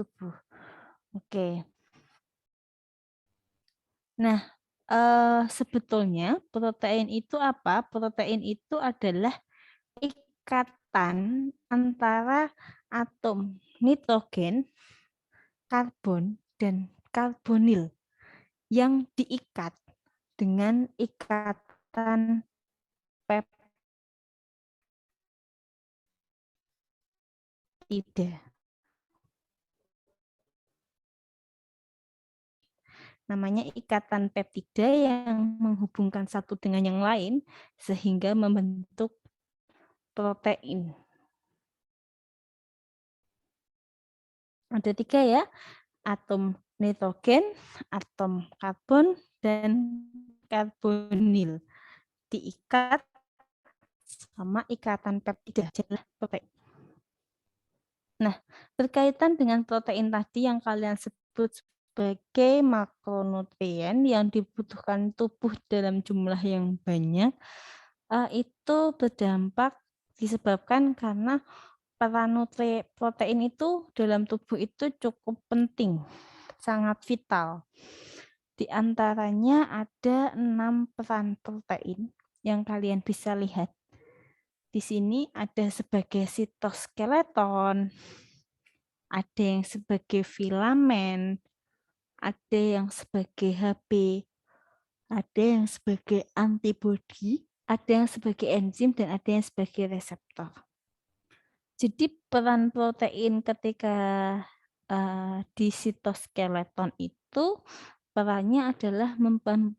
tubuh. Oke. Nah, sebetulnya protein itu apa? Protein itu adalah ikatan antara atom nitrogen, karbon, dan karbonil yang diikat dengan ikatan peptida. Namanya ikatan peptida yang menghubungkan satu dengan yang lain sehingga membentuk protein. Ada 3 ya, atom nitrogen, atom karbon, dan karbonil. Diikat sama ikatan peptida, jadilah protein. Nah, berkaitan dengan protein tadi yang kalian sebut sebagai makronutrien yang dibutuhkan tubuh dalam jumlah yang banyak, itu berdampak disebabkan karena peran protein itu dalam tubuh itu cukup penting, sangat vital. Di antaranya ada 6 peran protein yang kalian bisa lihat. Di sini ada sebagai sitoskeleton, ada yang sebagai filamen, ada yang sebagai HB, ada yang sebagai antibodi, ada yang sebagai enzim, dan ada yang sebagai reseptor. Jadi peran protein ketika di sitoskeleton itu perannya adalah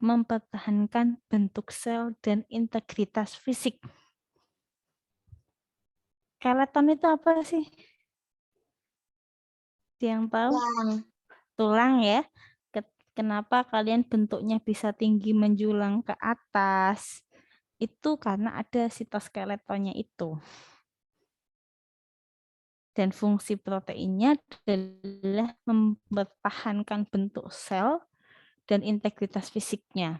mempertahankan bentuk sel dan integritas fisik. Skeleton itu apa sih? Yang tahu? Tulang ya. Kenapa kalian bentuknya bisa tinggi menjulang ke atas? Itu karena ada sitoskeletonnya itu. Dan fungsi proteinnya adalah mempertahankan bentuk sel dan integritas fisiknya.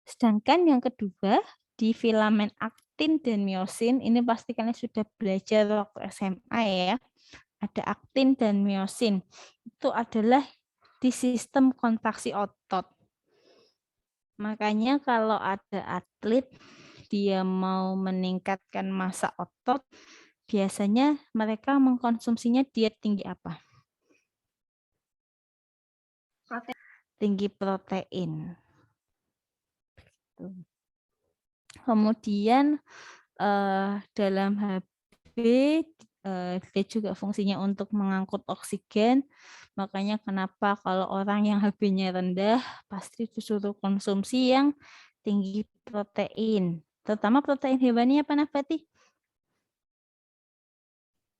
Sedangkan yang kedua, di filamen aktin dan miosin, ini pasti kalian sudah belajar waktu SMA ya. Ada aktin dan miosin. Itu adalah di sistem kontraksi otot. Makanya kalau ada atlet dia mau meningkatkan massa otot, biasanya mereka mengkonsumsinya diet tinggi apa? Tinggi protein. Kemudian dalam HB dia juga fungsinya untuk mengangkut oksigen. Makanya kenapa kalau orang yang HB-nya rendah pasti disuruh konsumsi yang tinggi protein. Terutama protein hewani apa nabati?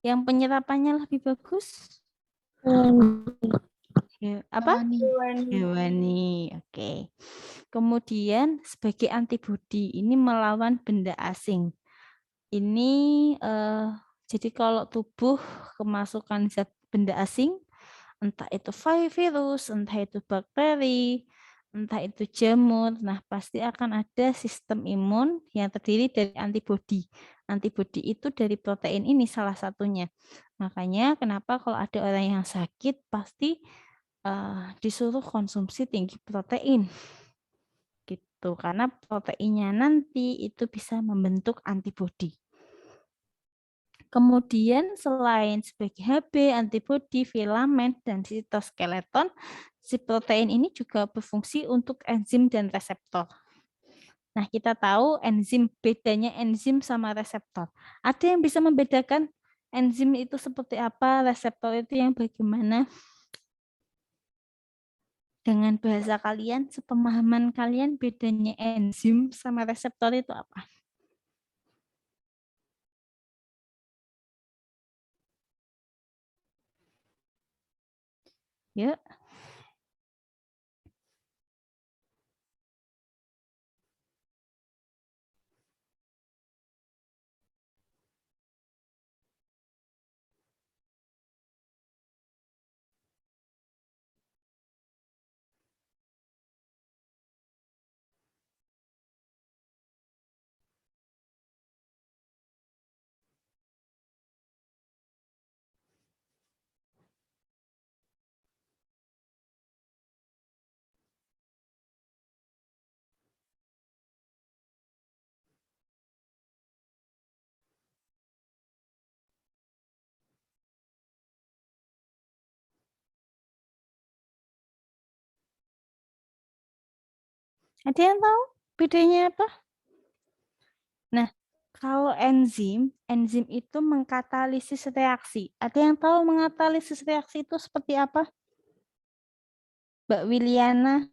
Yang penyerapannya lebih bagus? Apa? Hewani. Oke. Kemudian sebagai antibodi ini melawan benda asing. Ini jadi kalau tubuh kemasukan zat benda asing, entah itu virus, entah itu bakteri, entah itu jamur, nah pasti akan ada sistem imun yang terdiri dari antibodi. Antibodi itu dari protein ini salah satunya. Makanya kenapa kalau ada orang yang sakit pasti disuruh konsumsi tinggi protein. Gitu, karena proteinnya nanti itu bisa membentuk antibodi. Kemudian selain sebagai HB, antibodi, filamen, dan sitoskeleton, si protein ini juga berfungsi untuk enzim dan reseptor. Nah, kita tahu bedanya enzim sama reseptor. Ada yang bisa membedakan enzim itu seperti apa, reseptor itu yang bagaimana? Dengan bahasa kalian, sepemahaman kalian bedanya enzim sama reseptor itu apa? Yuk. Ada yang tahu bedanya apa? Nah, kalau enzim itu mengkatalisis reaksi. Ada yang tahu mengkatalisis reaksi itu seperti apa? Mbak Wiliana,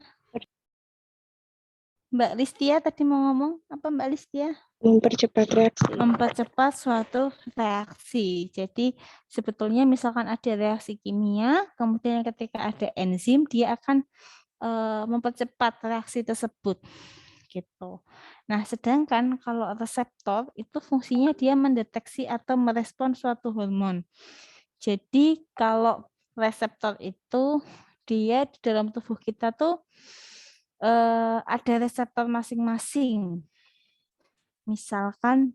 Mbak Listia tadi mau ngomong apa Mbak Listia? Mempercepat reaksi. Mempercepat suatu reaksi. Jadi sebetulnya misalkan ada reaksi kimia, kemudian ketika ada enzim, dia akan mempercepat reaksi tersebut. Gitu. Nah, sedangkan kalau reseptor itu fungsinya dia mendeteksi atau merespon suatu hormon. Jadi kalau reseptor itu dia di dalam tubuh kita tuh ada reseptor masing-masing. Misalkan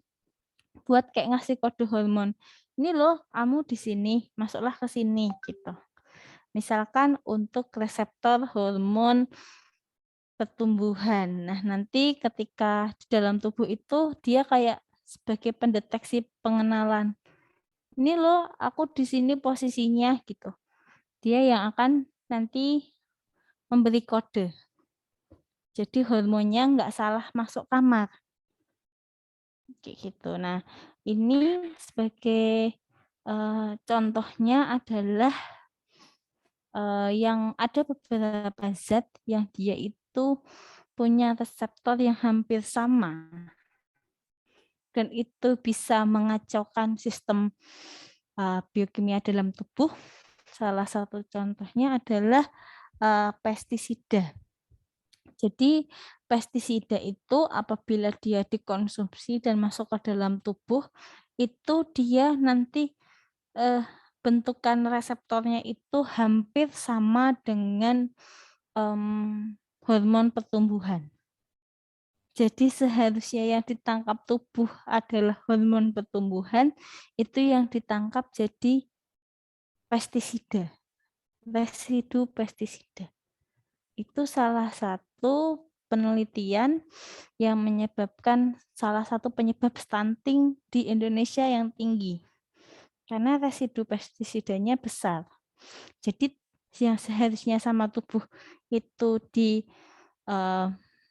buat kayak ngasih kode hormon. Ini loh, kamu di sini, masuklah ke sini gitu. Misalkan untuk reseptor hormon pertumbuhan. Nah, nanti ketika di dalam tubuh itu dia kayak sebagai pendeteksi pengenalan. Ini loh, aku di sini posisinya gitu. Dia yang akan nanti memberi kode. Jadi hormonnya nggak salah masuk kamar. Kayak gitu. Nah, ini sebagai contohnya adalah yang ada beberapa zat yang dia itu punya reseptor yang hampir sama dan itu bisa mengacaukan sistem biokimia dalam tubuh. Salah satu contohnya adalah pestisida. Jadi pestisida itu apabila dia dikonsumsi dan masuk ke dalam tubuh, itu dia nanti bentukan reseptornya itu hampir sama dengan hormon pertumbuhan. Jadi seharusnya yang ditangkap tubuh adalah hormon pertumbuhan, itu yang ditangkap jadi pestisida, residu pestisida. Itu salah satu penelitian yang menyebabkan salah satu penyebab stunting di Indonesia yang tinggi. Karena residu pestisidanya besar. Jadi yang seharusnya sama tubuh itu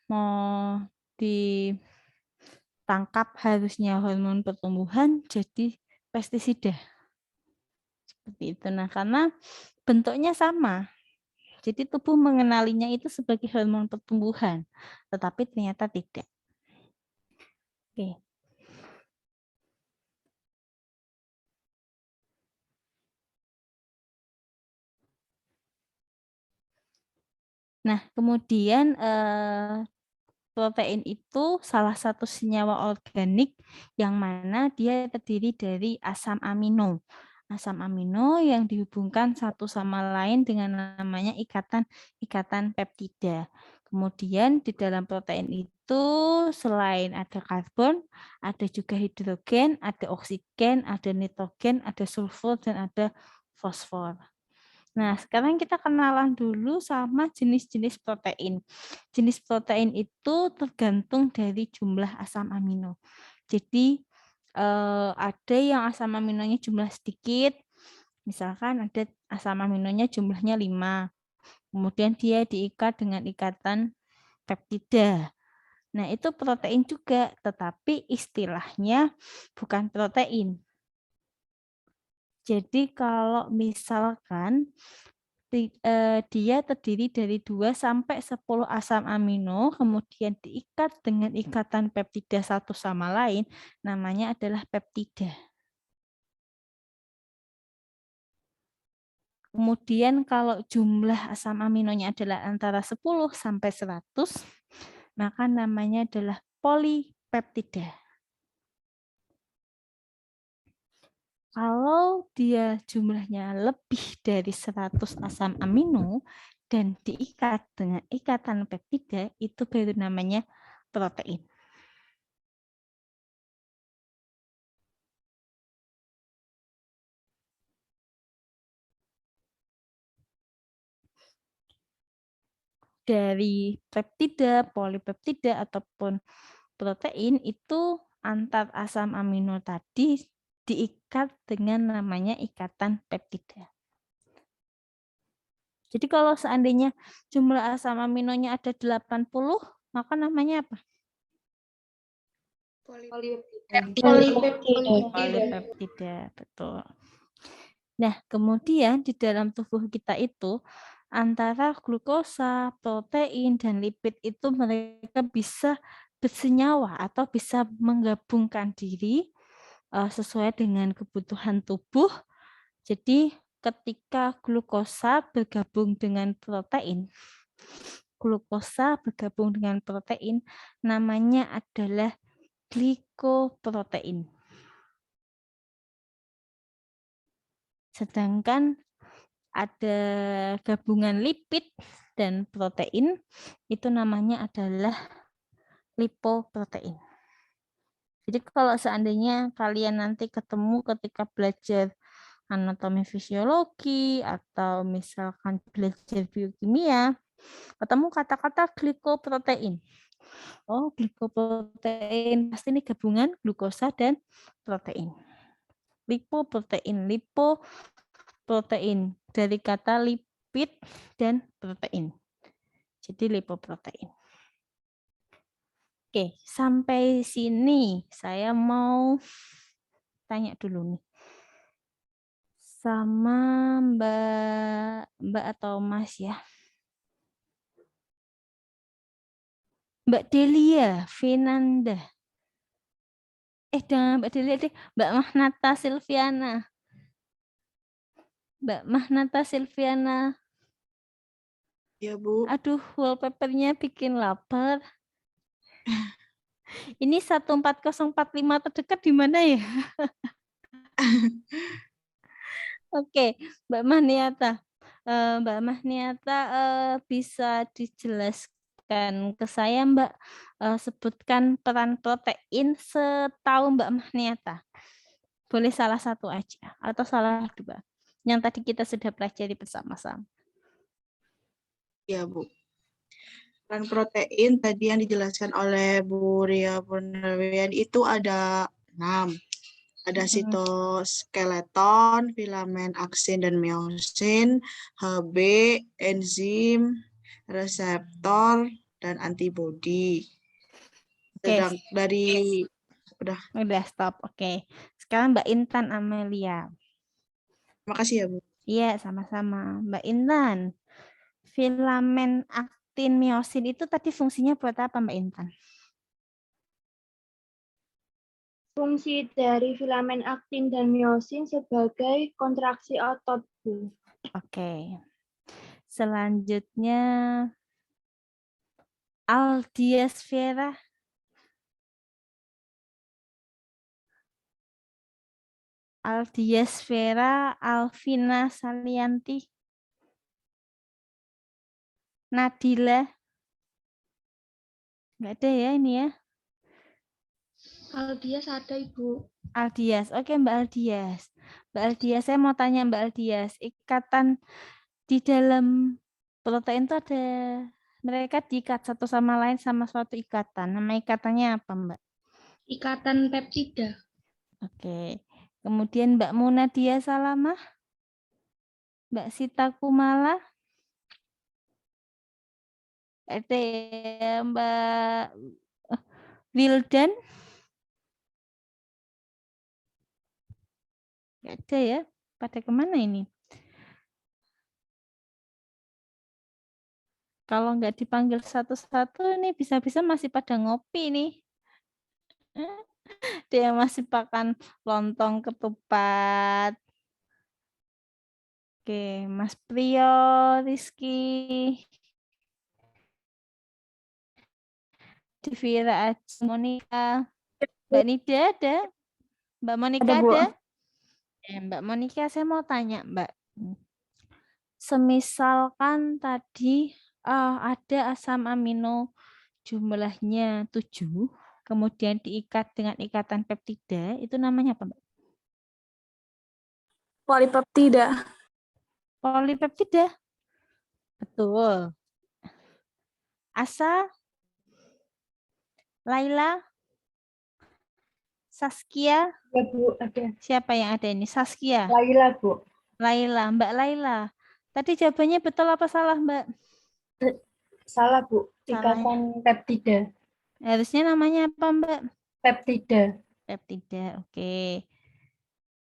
mau ditangkap harusnya hormon pertumbuhan jadi pestisida. Seperti itu. Nah, karena bentuknya sama. Jadi tubuh mengenalinya itu sebagai hormon pertumbuhan, tetapi ternyata tidak. Oke. Nah, kemudian protein itu salah satu senyawa organik yang mana dia terdiri dari asam amino. Asam amino yang dihubungkan satu sama lain dengan namanya ikatan peptida. Kemudian di dalam protein itu selain ada karbon, ada juga hidrogen, ada oksigen, ada nitrogen, ada sulfur, dan ada fosfor. Nah, sekarang kita kenalan dulu sama jenis-jenis protein. Jenis protein itu tergantung dari jumlah asam amino. Jadi, ada yang asam aminonya jumlah sedikit, misalkan ada asam aminonya jumlahnya 5, kemudian dia diikat dengan ikatan peptida. Nah, itu protein juga, tetapi istilahnya bukan protein. Jadi, kalau misalkan dia terdiri dari 2 sampai 10 asam amino, kemudian diikat dengan ikatan peptida satu sama lain, namanya adalah peptida. Kemudian kalau jumlah asam aminonya adalah antara 10 sampai 100, maka namanya adalah polipeptida. Kalau dia jumlahnya lebih dari 100 asam amino dan diikat dengan ikatan peptida, itu baru namanya protein. Dari peptida, polipeptida, ataupun protein itu antar asam amino tadi diikat dengan namanya ikatan peptida. Jadi kalau seandainya jumlah asam aminonya ada 80, maka namanya apa? Polipeptida, betul. Nah, kemudian di dalam tubuh kita itu antara glukosa, protein, dan lipid itu mereka bisa bersenyawa atau bisa menggabungkan diri sesuai dengan kebutuhan tubuh. Jadi ketika glukosa bergabung dengan protein, namanya adalah glikoprotein. Sedangkan ada gabungan lipid dan protein, itu namanya adalah lipoprotein. Jadi kalau seandainya kalian nanti ketemu ketika belajar anatomi fisiologi atau misalkan belajar biokimia, ketemu kata-kata glikoprotein. Oh, glikoprotein pasti ini gabungan glukosa dan protein. Lipoprotein dari kata lipid dan protein. Jadi lipoprotein. Oke, sampai sini saya mau tanya dulu nih. Sama Mbak atau Mas ya. Mbak Delia Vinanda. Jangan Mbak Delia deh, Mbak Mahnata Silviana. Mbak Mahnata Silviana. Ya, Bu. Aduh, wallpapernya bikin lapar. Ini 14045 terdekat di mana ya? Oke, Mbak Mahniata. Mbak Mahniata bisa dijelaskan ke saya, Mbak, sebutkan peran protein setahu Mbak Mahniata. Boleh salah satu aja atau salah dua. Yang tadi kita sudah pelajari bersama-sama. Ya, Bu. Peran protein tadi yang dijelaskan oleh Bu Ria Purnawian itu ada 6. Ada sitoskeleton, filamen aksin dan miosin, Hb, enzim, reseptor, dan antibodi. Sedang dari udah stop. Oke. Sekarang Mbak Intan Amelia. Makasih ya, Bu. Iya, sama-sama. Mbak Intan. Filamen aktin miosin itu tadi fungsinya buat apa, Mbak Intan? Fungsi dari filamen aktin dan miosin sebagai kontraksi otot, Bu. Oke. Selanjutnya Aldiasfera. Aldiasfera Alvina Salianti. Nadila. Nggak ada ya ini ya. Aldias ada, Ibu. Aldias. Oke, Mbak Aldias. Mbak Aldias, saya mau tanya Mbak Aldias. Ikatan di dalam protein itu ada, mereka diikat satu sama lain sama suatu ikatan. Nama ikatannya apa, Mbak? Ikatan peptida. Oke. Kemudian Mbak Munadia Salamah. Mbak Sita Kumala. Ada Mbak Wildan. Nggak ada ya. Pada kemana ini? Kalau nggak dipanggil satu-satu ini bisa-bisa masih pada ngopi nih. Dia masih makan lontong ketupat. Oke, Mas Priyo, Rizky, Divira, Monika, Mbak Nida ada? Mbak Monika ada? Mbak Monika, saya mau tanya, Mbak. Semisalkan tadi ada asam amino jumlahnya 7, kemudian diikat dengan ikatan peptida, itu namanya apa, Mbak? Polipeptida. Polipeptida. Betul. Asa, Laila, Saskia. Ya, Bu, ada. Siapa yang ada ini? Saskia. Laila, Bu. Laila, Mbak Laila. Tadi jawabannya betul apa salah, Mbak? Salah, Bu. Ikatan peptida. Harusnya namanya apa, Mbak? Peptida. Peptida, oke.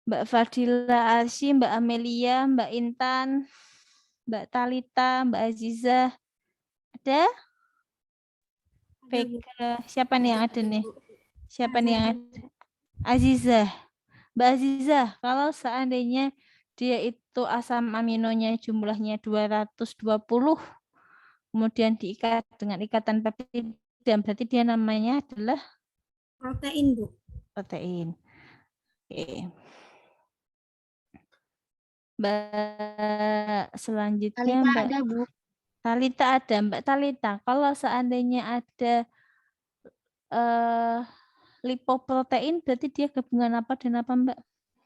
Mbak Fadila Arsy, Mbak Amelia, Mbak Intan, Mbak Talita, Mbak Aziza. Ada? Baik, siapa nih yang ada nih? Siapa nih yang ada? Aziza. Mbak Aziza, kalau seandainya dia itu asam aminonya jumlahnya 220, kemudian diikat dengan ikatan peptida, berarti dia namanya adalah Protein, Bu. protein. Oke. Mbak selanjutnya Talita Mbak ada, Bu. Talita ada. Mbak Talita, kalau seandainya ada lipoprotein, berarti dia gabungan apa dan apa, Mbak?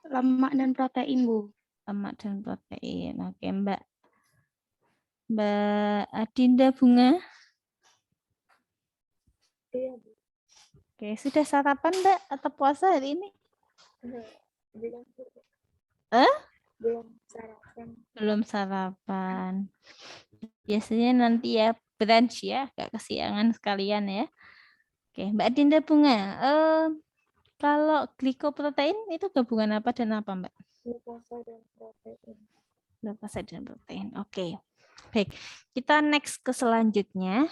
Lemak dan protein, Bu. Lemak dan protein. Oke, Mbak. Mbak Adinda Bunga. Iya, Bu. Oke, sudah sarapan, Mbak, atau puasa hari ini? Belum. Eh? Belum sarapan. Belum sarapan. Biasanya nanti ya brunch ya, agak kesiangan sekalian ya. Oke, Mbak Dinda Bunga, kalau glikoprotein itu gabungan apa dan apa, Mbak? Glukosa dan protein. Glukosa dan protein. Oke, baik. Kita next ke selanjutnya.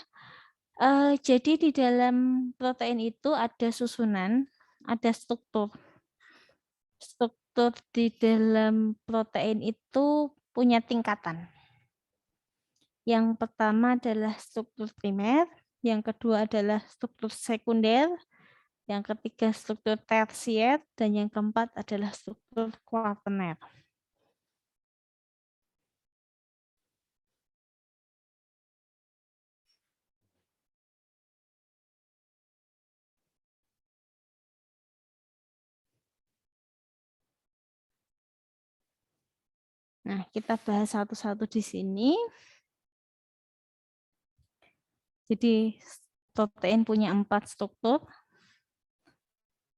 Jadi di dalam protein itu ada susunan, ada struktur. Struktur di dalam protein itu punya tingkatan. Yang pertama adalah struktur primer, yang kedua adalah struktur sekunder, yang ketiga struktur tersier, dan yang keempat adalah struktur kuaterner. Nah, kita bahas satu-satu di sini. Jadi, protein punya 4 struktur.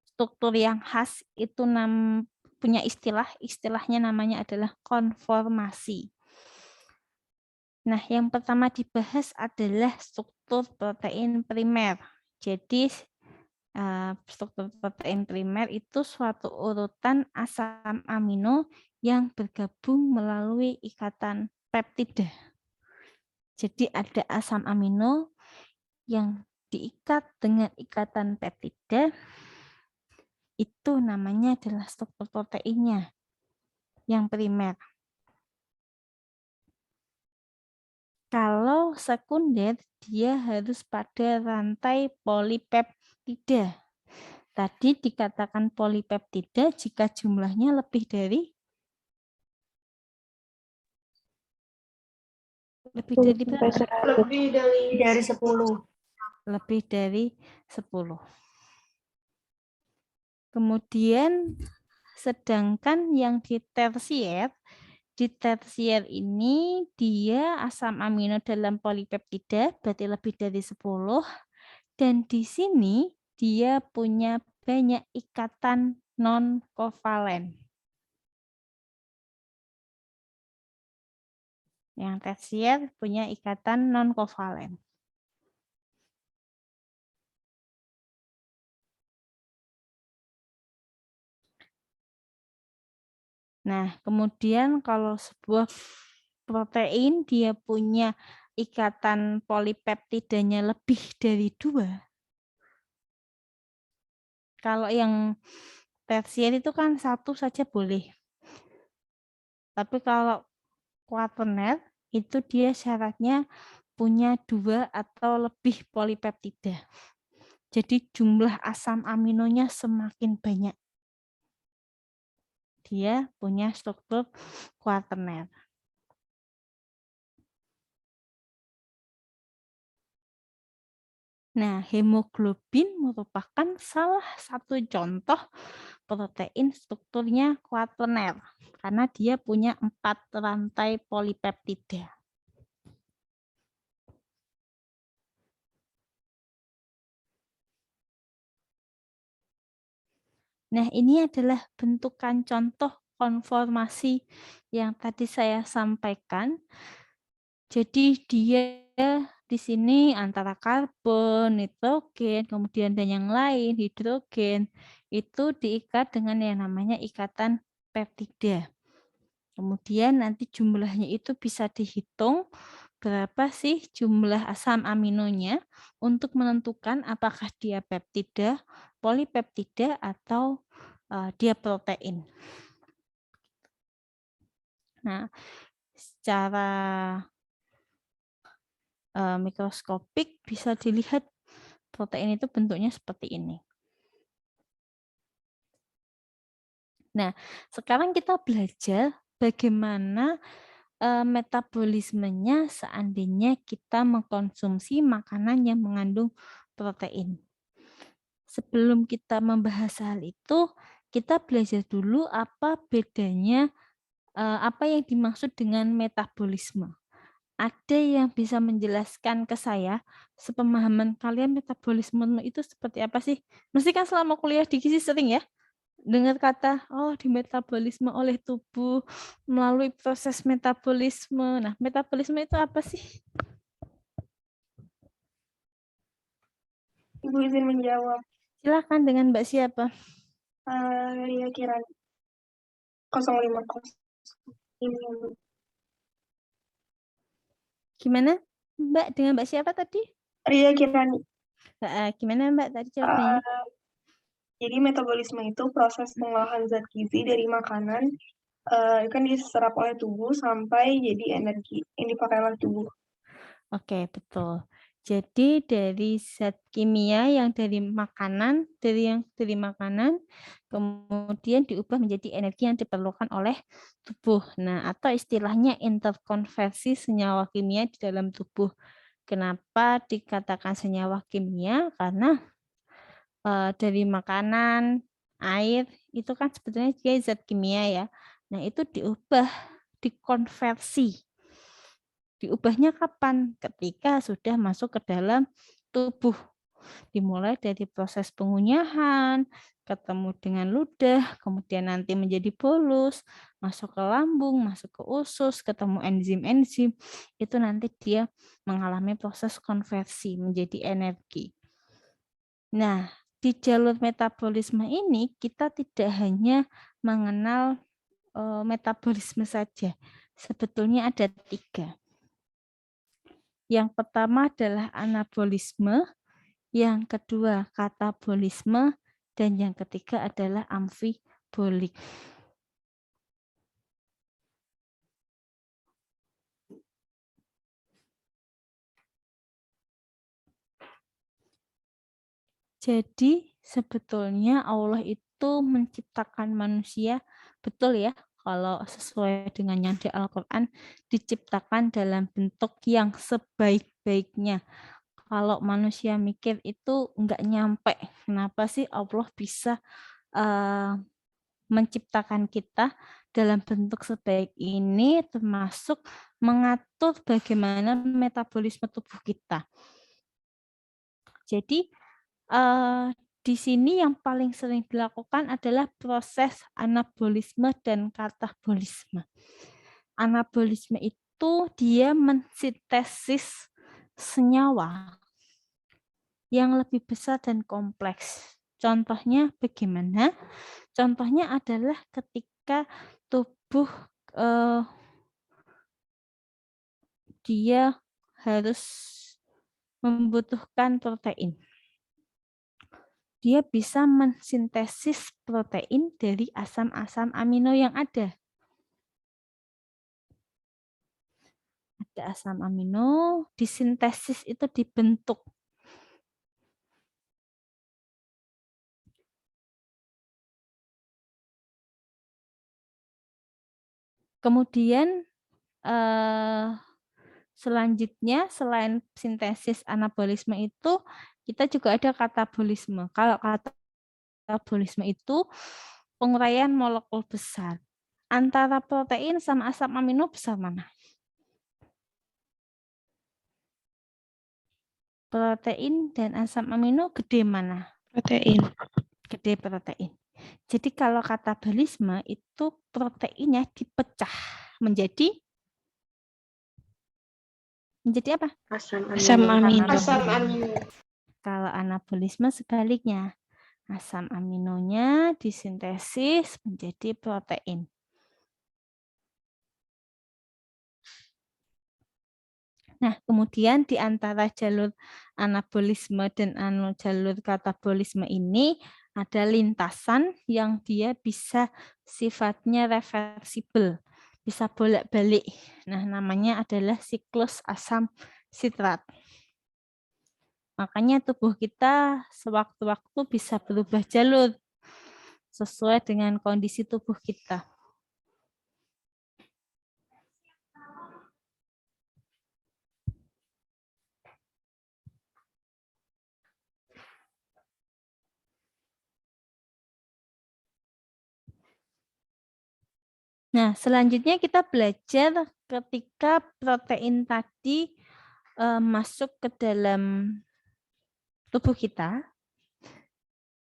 Struktur yang khas itu punya istilahnya namanya adalah konformasi. Nah, yang pertama dibahas adalah struktur protein primer. Jadi, struktur protein primer itu suatu urutan asam amino yang bergabung melalui ikatan peptida. Jadi ada asam amino yang diikat dengan ikatan peptida, itu namanya adalah struktur proteinnya yang primer. Kalau sekunder, dia harus pada rantai polipeptida. Tadi dikatakan polipeptida jika jumlahnya lebih dari 10. Lebih dari 10. Kemudian sedangkan yang di tersier ini dia asam amino dalam polipeptida berarti lebih dari 10, dan di sini dia punya banyak ikatan non-kovalen. Yang tersier punya ikatan non-kovalen. Nah, kemudian kalau sebuah protein dia punya ikatan polipeptidanya lebih dari 2. Kalau yang tersier itu kan 1 saja boleh. Tapi kalau kuaterner itu dia syaratnya punya 2 atau lebih polipeptida. Jadi jumlah asam aminonya semakin banyak. Dia punya struktur kuaterner. Nah, hemoglobin merupakan salah satu contoh protein strukturnya kuaterner karena dia punya 4 rantai polipeptida. Nah, ini adalah bentukan contoh konformasi yang tadi saya sampaikan. Jadi dia di sini antara karbon, nitrogen, kemudian dan yang lain, hidrogen, itu diikat dengan yang namanya ikatan peptida. Kemudian nanti jumlahnya itu bisa dihitung berapa sih jumlah asam aminonya untuk menentukan apakah dia peptida, polipeptida, atau dia protein. Nah, secara mikroskopik bisa dilihat protein itu bentuknya seperti ini. Nah, sekarang kita belajar bagaimana metabolismenya seandainya kita mengkonsumsi makanan yang mengandung protein. Sebelum kita membahas hal itu, kita belajar dulu apa bedanya, apa yang dimaksud dengan metabolisme. Ada yang bisa menjelaskan ke saya, sepemahaman kalian metabolisme itu seperti apa sih? Mesti kan selama kuliah di gizi sering ya dengar kata, oh dimetabolisme oleh tubuh melalui proses metabolisme. Nah, metabolisme itu apa sih? Ibu izin menjawab. Silakan, dengan Mbak siapa? Ria Kirani. 050. Ini Bu. Gimana Mbak, dengan Mbak siapa tadi? Ria Kirani. Gimana Mbak tadi jawabannya? Jadi metabolisme itu proses pengolahan zat gizi dari makanan kan diserap oleh tubuh sampai jadi energi yang dipakai oleh tubuh. Oke, betul. Jadi dari zat kimia yang dari makanan, kemudian diubah menjadi energi yang diperlukan oleh tubuh. Nah, atau istilahnya interkonversi senyawa kimia di dalam tubuh. Kenapa dikatakan senyawa kimia? Karena dari makanan, air, itu kan sebetulnya dia zat kimia ya. Nah, itu diubah, dikonversi. Diubahnya kapan? Ketika sudah masuk ke dalam tubuh. Dimulai dari proses pengunyahan, ketemu dengan ludah, kemudian nanti menjadi bolus, masuk ke lambung, masuk ke usus, ketemu enzim-enzim. Itu nanti dia mengalami proses konversi menjadi energi. Nah, di jalur metabolisme ini kita tidak hanya mengenal metabolisme saja. Sebetulnya ada 3. Yang pertama adalah anabolisme, yang kedua katabolisme, dan yang ketiga adalah amfibolik. Jadi sebetulnya Allah itu menciptakan manusia, betul ya, kalau sesuai dengan yang di Al-Quran, diciptakan dalam bentuk yang sebaik-baiknya. Kalau manusia mikir itu nggak nyampe. Kenapa sih Allah bisa menciptakan kita dalam bentuk sebaik ini, termasuk mengatur bagaimana metabolisme tubuh kita. Jadi di sini yang paling sering dilakukan adalah proses anabolisme dan katabolisme. Anabolisme itu dia mensintesis senyawa yang lebih besar dan kompleks. Contohnya bagaimana? Contohnya adalah ketika tubuh dia harus membutuhkan protein. Dia bisa mensintesis protein dari asam-asam amino yang ada. Ada asam amino, disintesis itu dibentuk. Kemudian selanjutnya selain sintesis anabolisme itu kita juga ada katabolisme. Kalau katabolisme itu penguraian molekul besar. Antara protein sama asam amino besar mana? Protein dan asam amino gede mana? Protein. Gede protein. Jadi kalau katabolisme itu proteinnya dipecah menjadi Menjadi apa? Asam Asam amino. amino. Asam amino. Kalau anabolisme sebaliknya. Asam aminonya disintesis menjadi protein. Nah, kemudian di antara jalur anabolisme dan jalur katabolisme ini ada lintasan yang dia bisa sifatnya reversibel, bisa bolak-balik. Nah, namanya adalah siklus asam sitrat. Makanya tubuh kita sewaktu-waktu bisa berubah jalur sesuai dengan kondisi tubuh kita. Nah, selanjutnya kita belajar ketika protein tadi masuk ke dalam tubuh kita,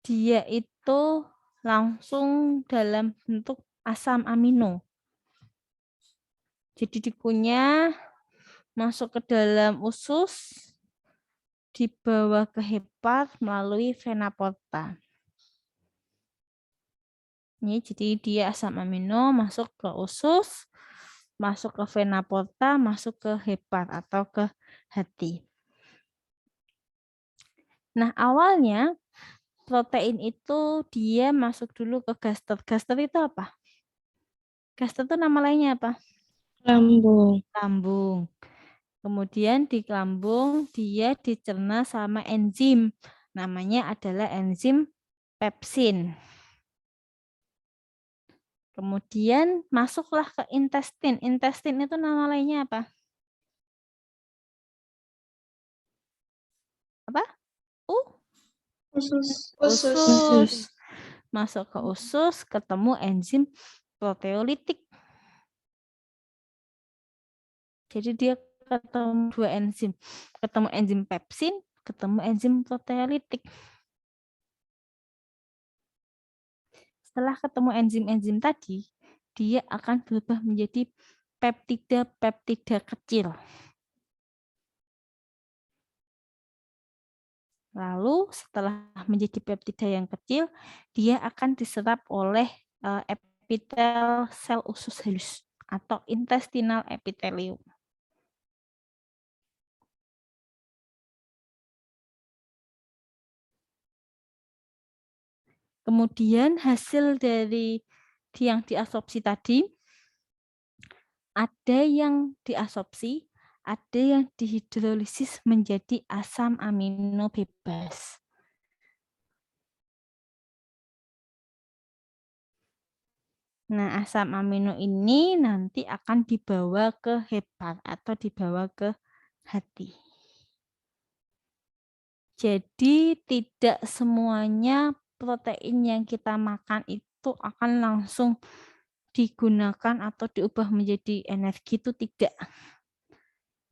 dia itu langsung dalam bentuk asam amino. Jadi dikunyah, masuk ke dalam usus, dibawa ke hepat melalui vena porta. Ini jadi dia asam amino masuk ke usus, masuk ke vena porta, masuk ke hepat atau ke hati. Nah, awalnya protein itu dia masuk dulu ke gaster. Gaster itu apa? Gaster itu nama lainnya apa? Lambung. Lambung. Kemudian di lambung dia dicerna sama enzim. Namanya adalah enzim pepsin. Kemudian masuklah ke intestin. Intestin itu nama lainnya apa? Apa? Usus. Usus. Masuk ke usus, ketemu enzim proteolitik. Jadi dia ketemu dua enzim. Ketemu enzim pepsin, ketemu enzim proteolitik. Setelah ketemu enzim-enzim tadi, dia akan berubah menjadi peptida-peptida kecil. Lalu setelah menjadi peptida yang kecil, dia akan diserap oleh epitel sel usus halus atau intestinal epithelium. Kemudian hasil dari yang diabsorpsi tadi, ada yang diabsorpsi, ada yang dihidrolisis menjadi asam amino bebas. Nah, asam amino ini nanti akan dibawa ke hepat atau dibawa ke hati. Jadi tidak semuanya protein yang kita makan itu akan langsung digunakan atau diubah menjadi energi, itu tidak.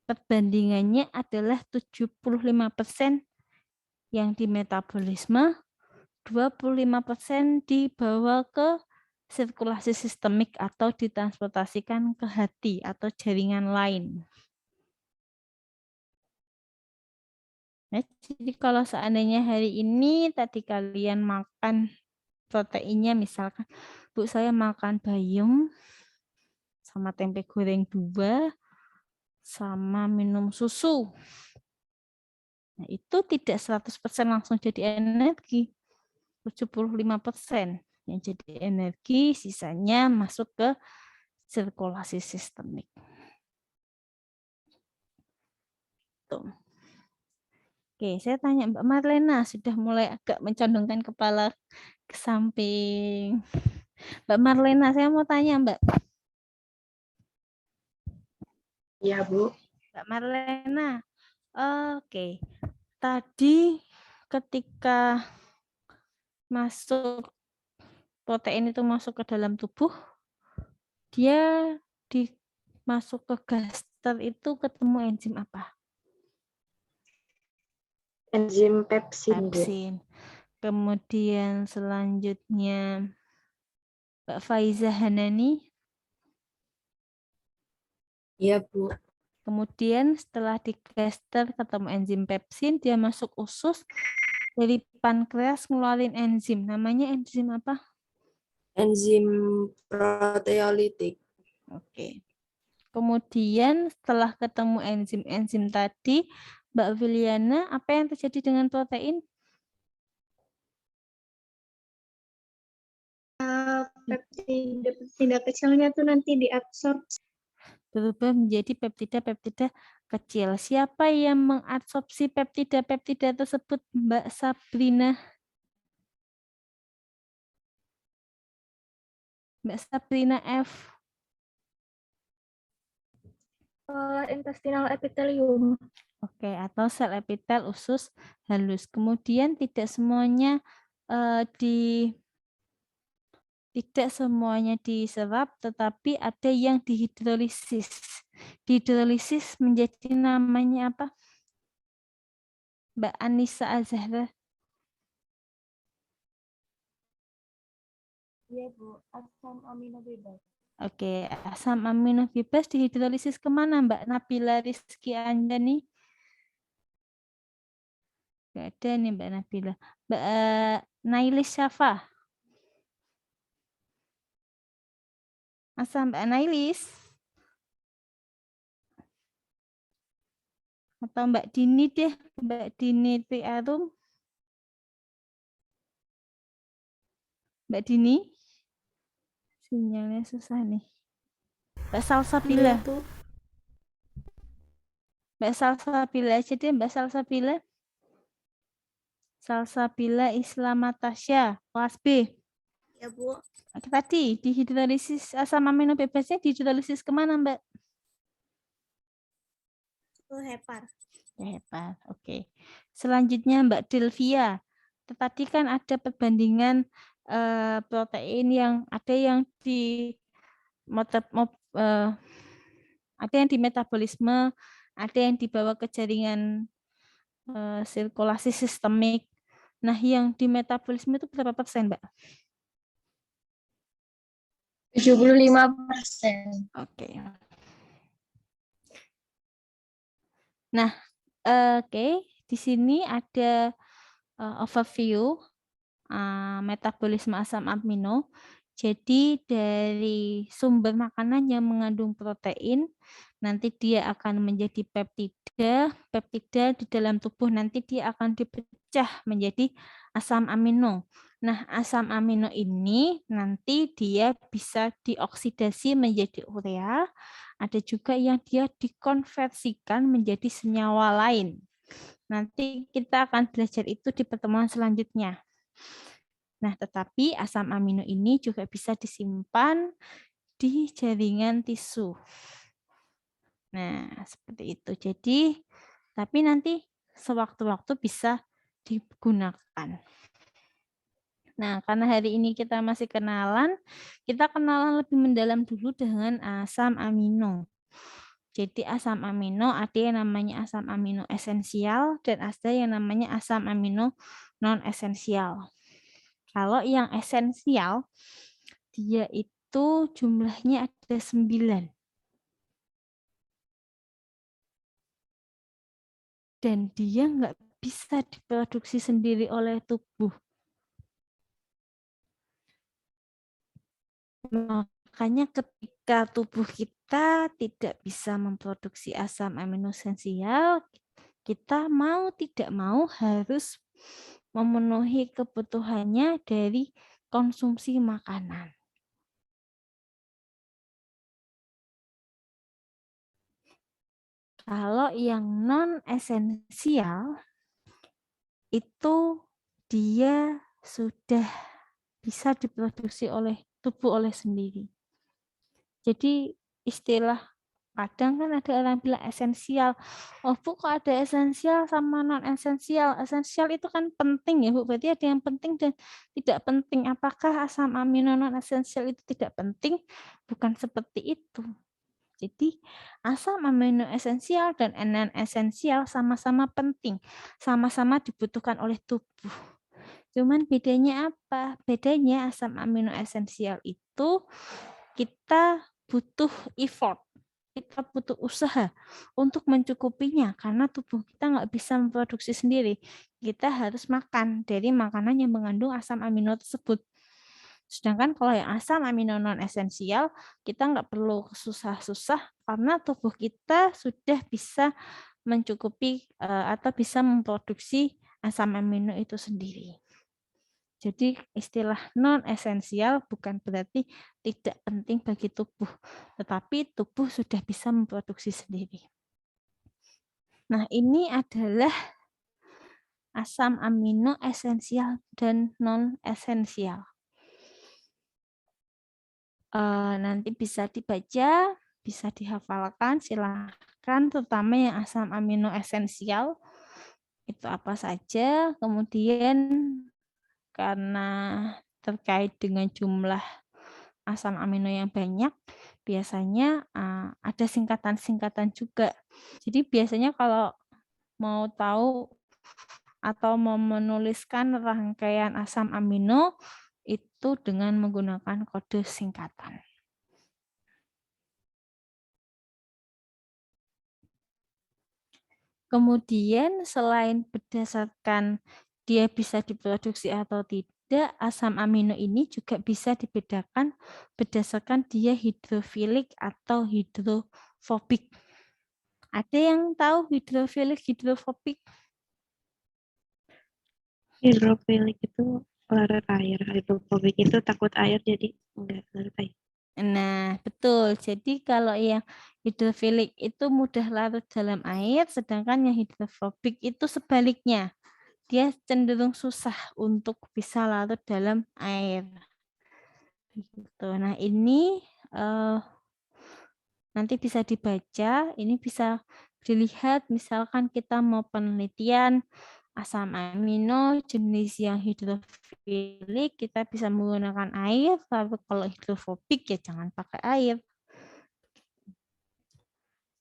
Perbandingannya adalah 75% yang di metabolisme, 25% dibawa ke sirkulasi sistemik atau ditransportasikan ke hati atau jaringan lain. Nah, jadi kalau seandainya hari ini tadi kalian makan proteinnya, misalkan, Bu, saya makan bayam sama tempe goreng 2 sama minum susu. Nah, itu tidak 100% langsung jadi energi. 75% yang jadi energi, sisanya masuk ke sirkulasi sistemik. Tuh. Oke, saya tanya Mbak Marlena, sudah mulai agak mencondongkan kepala ke samping. Mbak Marlena, saya mau tanya Mbak. Iya, Bu. Mbak Marlena, oke. Tadi ketika masuk protein itu masuk ke dalam tubuh, dia masuk ke gaster itu ketemu enzim apa? Enzim pepsin, Bu. Pepsin. Kemudian selanjutnya Mbak Faiza Hanani. Iya, Bu. Kemudian setelah digester ketemu enzim pepsin, dia masuk usus, dari pankreas ngeluarin enzim. Namanya enzim apa? Enzim proteolitik. Oke. Kemudian setelah ketemu enzim-enzim tadi, Mbak Viliana, apa yang terjadi dengan protein? Peptida kecilnya tuh nanti diabsorb. Berubah menjadi peptida-peptida kecil. Siapa yang mengabsorpsi peptida-peptida tersebut, Mbak Sabrina? Mbak Sabrina F. Intestinal epithelium. Oke, atau sel epitel usus halus. Kemudian tidak semuanya diserap, tetapi ada yang dihidrolisis. Dihidrolisis menjadi namanya apa? Mbak Anissa Azhara. Iya, Bu. Asam amino bebas. Oke, asam amino bebas dihidrolisis kemana, Mbak Nabila Rizky Anjani? Gak ada nih Mbak Nabila. Mbak Nailis Syafa. Asam Mbak Nailis. Atau Mbak Dini deh, Mbak Dini Triarum. Mbak Dini. Sinyalnya susah nih. Mbak Salsabila. Mbak Salsabila aja deh, Mbak Salsabila. Salsabila Islamatasya, kelas B. Ya, Bu. Tadi dihidrolisis asam amino bebasnya dihidrolisis kemana, Mbak? Itu hepar. Hebat, oke. Selanjutnya Mbak Delvia. Tadi kan ada perbandingan protein yang ada yang di ada yang di metabolisme, ada yang dibawa ke jaringan sirkulasi sistemik. Nah, yang di metabolisme itu berapa persen, Mbak? 75%. Oke. Nah, oke, di sini ada overview metabolisme asam amino. Jadi dari sumber makanan yang mengandung protein, nanti dia akan menjadi peptida. Peptida di dalam tubuh nanti dia akan dipecah menjadi asam amino. Nah, asam amino ini nanti dia bisa dioksidasi menjadi urea. Ada juga yang dia dikonversikan menjadi senyawa lain. Nanti kita akan belajar itu di pertemuan selanjutnya. Nah, tetapi asam amino ini juga bisa disimpan di jaringan tisu. Nah, seperti itu. Jadi, tapi nanti sewaktu-waktu bisa digunakan. Nah, karena hari ini kita masih kenalan, kita kenalan lebih mendalam dulu dengan asam amino. Jadi asam amino ada yang namanya asam amino esensial dan ada yang namanya asam amino non esensial. Kalau yang esensial, dia itu jumlahnya ada 9. Dan dia nggak bisa diproduksi sendiri oleh tubuh. Makanya ketika tubuh kita tidak bisa memproduksi asam amino esensial, kita mau tidak mau harus memenuhi kebutuhannya dari konsumsi makanan. Kalau yang non esensial itu dia sudah bisa diproduksi oleh tubuh oleh sendiri. Jadi istilah kadang kan ada orang bilang esensial. Oh Bu, kok ada esensial sama non esensial? Esensial itu kan penting ya Bu. Berarti ada yang penting dan tidak penting. Apakah asam amino non esensial itu tidak penting? Bukan seperti itu. Jadi asam amino esensial dan non esensial sama-sama penting, sama-sama dibutuhkan oleh tubuh. Cuman bedanya apa? Bedanya asam amino esensial itu kita butuh effort. kita butuh usaha untuk mencukupinya karena tubuh kita nggak bisa memproduksi sendiri. Kita harus makan dari makanan yang mengandung asam amino tersebut. Sedangkan kalau yang asam amino non esensial, kita nggak perlu susah-susah karena tubuh kita sudah bisa mencukupi atau bisa memproduksi asam amino itu sendiri. Jadi istilah non esensial bukan berarti tidak penting bagi tubuh, tetapi tubuh sudah bisa memproduksi sendiri. Nah, ini adalah asam amino esensial dan non esensial. Nanti bisa dibaca, bisa dihafalkan, silahkan, terutama yang asam amino esensial itu apa saja, kemudian karena terkait dengan jumlah asam amino yang banyak, biasanya ada singkatan-singkatan juga. Jadi biasanya kalau mau tahu atau mau menuliskan rangkaian asam amino itu dengan menggunakan kode singkatan. Kemudian selain berdasarkan dia bisa diproduksi atau tidak, asam amino ini juga bisa dibedakan berdasarkan dia hidrofilik atau hidrofobik. Ada yang tahu hidrofilik, hidrofobik? Hidrofilik itu larut air, hidrofobik itu takut air jadi enggak larut air. Nah, betul. Jadi kalau yang hidrofilik itu mudah larut dalam air, sedangkan yang hidrofobik itu sebaliknya. Dia cenderung susah untuk bisa larut dalam air. Gitu. Nah, ini nanti bisa dibaca, ini bisa dilihat misalkan kita mau penelitian asam amino jenis yang hidrofilik, kita bisa menggunakan air, tapi kalau hidrofobik ya jangan pakai air.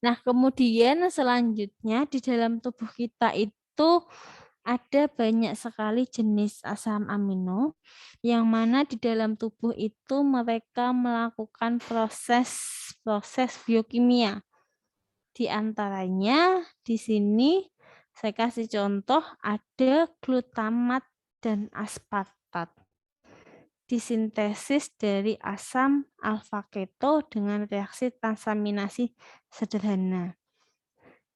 Nah, kemudian selanjutnya di dalam tubuh kita itu ada banyak sekali jenis asam amino yang mana di dalam tubuh itu mereka melakukan proses biokimia. Di antaranya di sini saya kasih contoh ada glutamat dan aspartat. Disintesis dari asam alfa keto dengan reaksi transaminasi sederhana.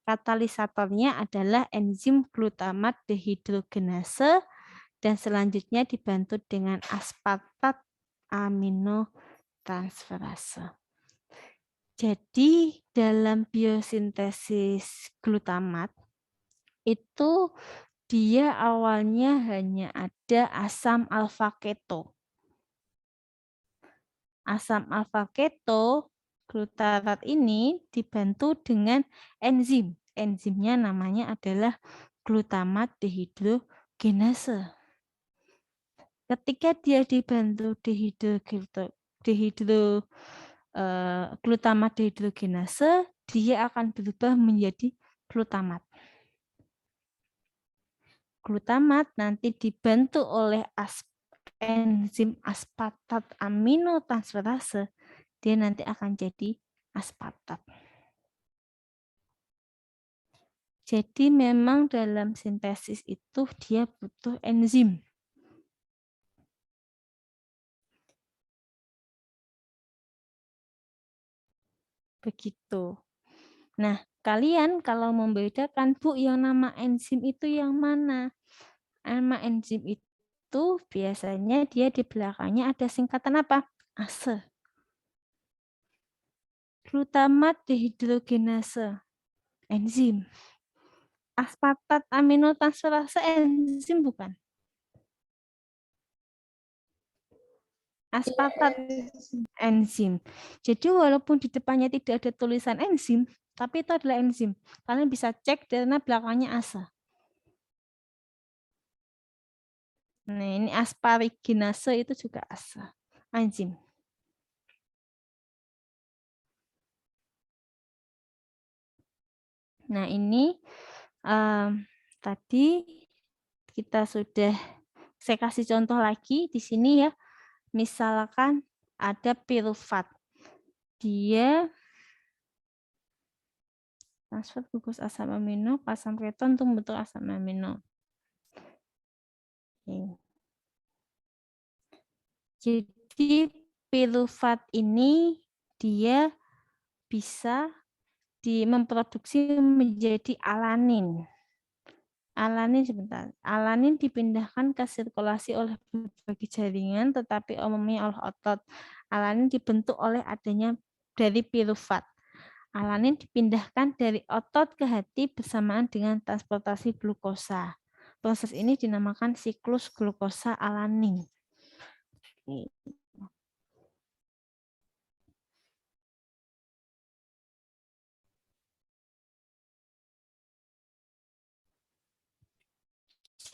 Katalisatornya adalah enzim glutamat dehidrogenase dan selanjutnya dibantu dengan aspartat aminotransferase. Jadi dalam biosintesis glutamat itu dia awalnya hanya ada asam alfa keto. Asam alfa keto glutarat ini dibantu dengan enzim. Enzimnya namanya adalah glutamat dehidrogenase. Ketika dia dibantu glutamat dehidrogenase, dia akan berubah menjadi glutamat. Glutamat nanti dibantu oleh enzim aspartat aminotransferase, dia nanti akan jadi aspartat. Jadi memang dalam sintesis itu dia butuh enzim. Begitu. Nah, kalian kalau membedakan, Bu, yang nama enzim itu yang mana? Nama enzim itu biasanya dia di belakangnya ada singkatan apa? ASE. Glutamat dehidrogenase, enzim. Aspartat aminotransferase, enzim bukan? Aspartat, enzim. Jadi walaupun di depannya tidak ada tulisan enzim, tapi itu adalah enzim. Kalian bisa cek karena belakangnya ASE. Nah, ini asparaginase itu juga ASE, enzim. Nah, ini tadi kita sudah, saya kasih contoh lagi di sini ya. Misalkan ada piruvat. Dia Transfer gugus asam amino ke asam keton untuk membentuk asam amino. Oke. Jadi pirufat ini dia bisa memproduksi menjadi alanin. Alanin sebentar. Alanin dipindahkan ke sirkulasi oleh berbagai jaringan, tetapi umumnya oleh otot. Alanin dibentuk oleh adanya dari pirufat. Alanin dipindahkan dari otot ke hati bersamaan dengan transportasi glukosa. Proses ini dinamakan siklus glukosa alanin.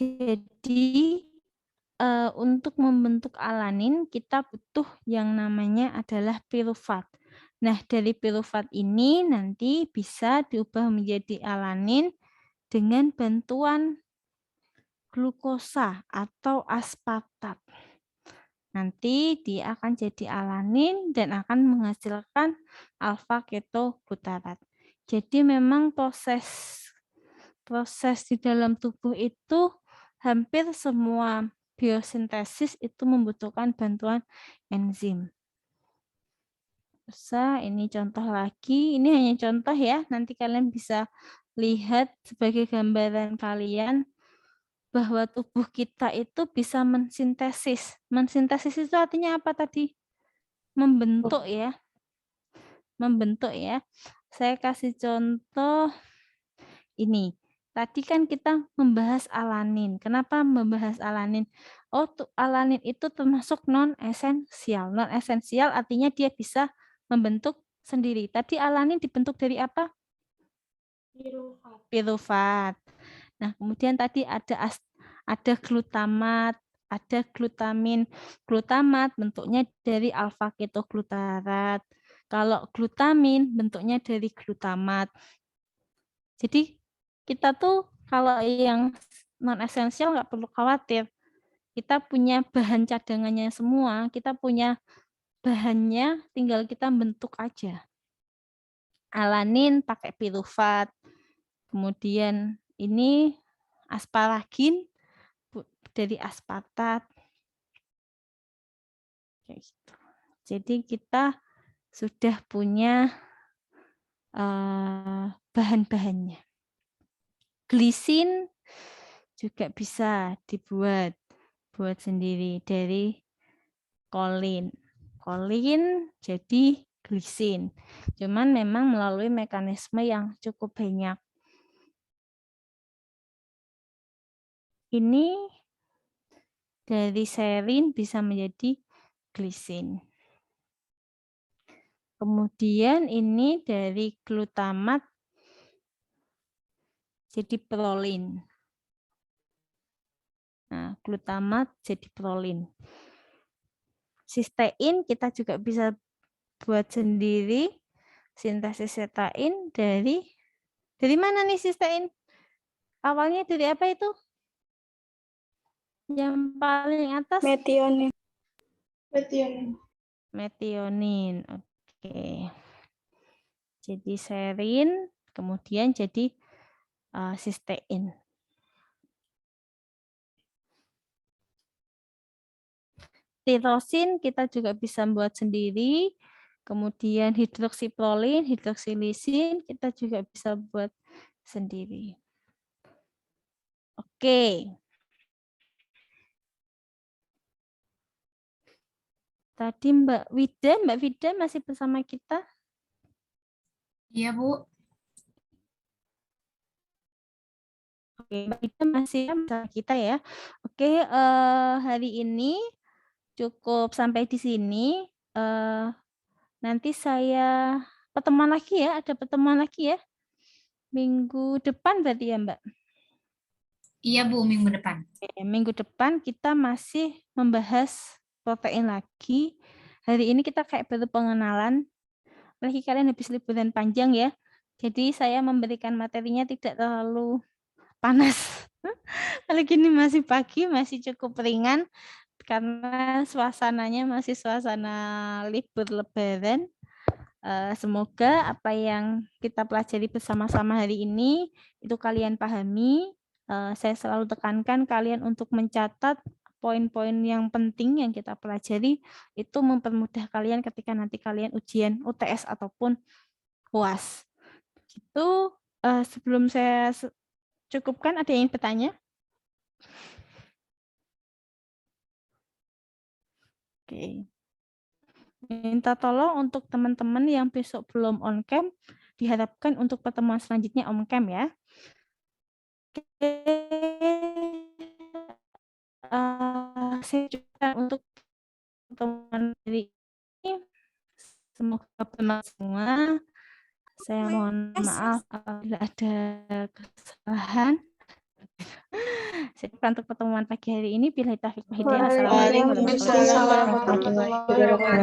Jadi untuk membentuk alanin kita butuh yang namanya adalah pirufat. Nah, dari pirufat ini nanti bisa diubah menjadi alanin dengan bantuan glukosa atau aspartat. Nanti dia akan jadi alanin dan akan menghasilkan alfa ketoglutarat. Jadi memang proses di dalam tubuh itu hampir semua biosintesis itu membutuhkan bantuan enzim. Ini contoh lagi, ini hanya contoh ya, nanti kalian bisa lihat sebagai gambaran kalian bahwa tubuh kita itu bisa mensintesis. Mensintesis itu artinya apa tadi? Membentuk ya. Membentuk ya. Saya kasih contoh ini. Tadi kan kita membahas alanin. Kenapa membahas alanin? Oh, alanin itu termasuk non-esensial. Non-esensial artinya dia bisa membentuk sendiri. Tadi alanin dibentuk dari apa? Pirufat. Nah, kemudian tadi ada glutamat, ada glutamin. Glutamat bentuknya dari alfa ketoglutarat. Kalau glutamin bentuknya dari glutamat. Jadi kita tuh kalau yang non esensial nggak perlu khawatir. Kita punya bahan cadangannya semua, kita punya bahannya, tinggal kita bentuk aja. Alanin pakai pirufat. Kemudian ini asparagin dari aspartat. Kayak gitu. Jadi kita sudah punya bahan-bahannya. Glisin juga bisa dibuat sendiri dari kolin. Kolin jadi glisin. Cuman memang melalui mekanisme yang cukup banyak. Ini dari serin bisa menjadi glisin. Kemudian ini dari glutamat jadi prolin. Nah, glutamat jadi prolin. Sistein kita juga bisa buat sendiri. Sintesis sistein dari mana nih sistein? Awalnya dari apa itu? Yang paling atas? Metionin. Metionin. Oke. Jadi serin, kemudian jadi sistein. Tirosin kita juga bisa buat sendiri. Kemudian hidroksiprolin, hidroksilisin kita juga bisa buat sendiri. Oke. Tadi Mbak Wida masih bersama kita? Iya, Bu. Oke, Mbak Wida masih bersama kita ya. Oke, hari ini cukup sampai di sini. Nanti saya pertemuan lagi ya, ada pertemuan lagi ya. Minggu depan berarti ya, Mbak? Iya, Bu, minggu depan. Oke, minggu depan kita masih membahas protein lagi. Hari ini kita kayak baru pengenalan. Apalagi kalian habis liburan panjang ya. Jadi saya memberikan materinya tidak terlalu panas. Kalau gini masih pagi, masih cukup ringan. Karena suasananya masih suasana libur lebaran. Semoga apa yang kita pelajari bersama-sama hari ini itu kalian pahami. Saya selalu tekankan kalian untuk mencatat poin-poin yang penting yang kita pelajari, itu mempermudah kalian ketika nanti kalian ujian UTS ataupun UAS. Itu sebelum saya cukupkan, ada yang ingin bertanya? Oke. Minta tolong untuk teman-teman yang besok belum on cam, diharapkan untuk pertemuan selanjutnya on cam ya. Oke. Saya cukupkan untuk pertemuan hari ini. Semoga bermanfaat semua. Saya mohon maaf apabila ada kesalahan. Saya untuk pertemuan pagi hari ini. Bila taufiq wal hidayah. Wassalamualaikum warahmatullahi wabarakatuh.